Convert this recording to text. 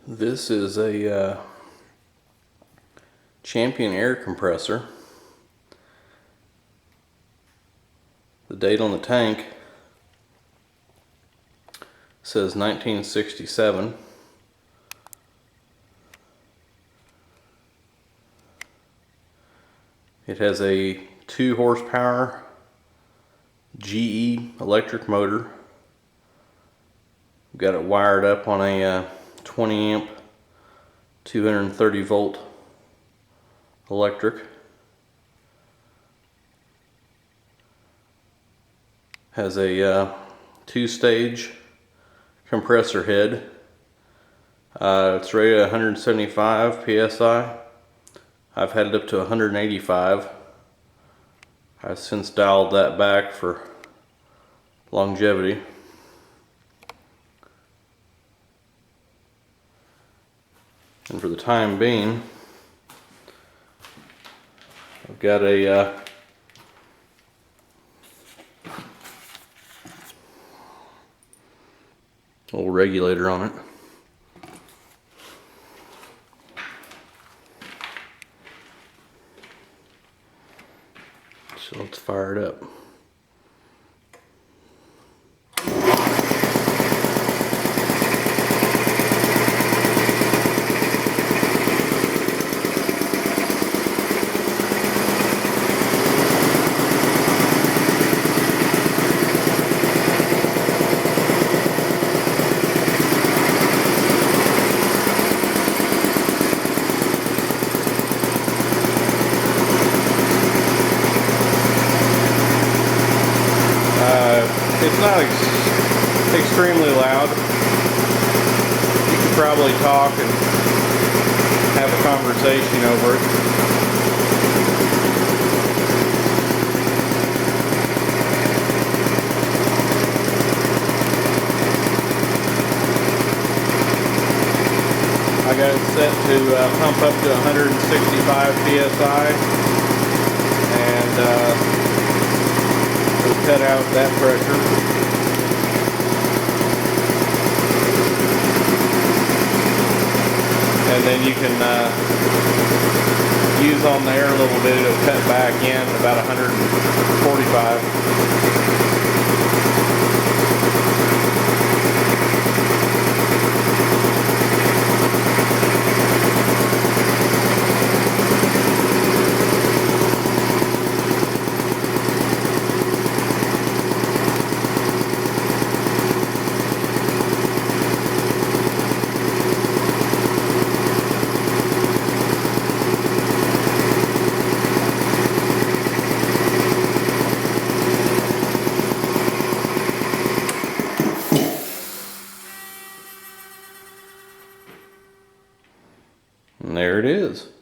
This is a Champion air compressor. The date on the tank says 1967. It has a 2 horsepower GE electric motor. We've got it wired up on a 20 amp 230 volt electric. Has a 2-stage compressor head. It's rated at 175 psi. I've had it up to 185. I've since dialed that back for longevity. And for the time being, I've got a little regulator on it. So let's fire it up. It's not extremely loud. You could probably talk and have a conversation over it. I got it set to pump up to 165 psi, and cut out that pressure. And then you can use on the air a little bit, it'll cut back in about 145. And there it is.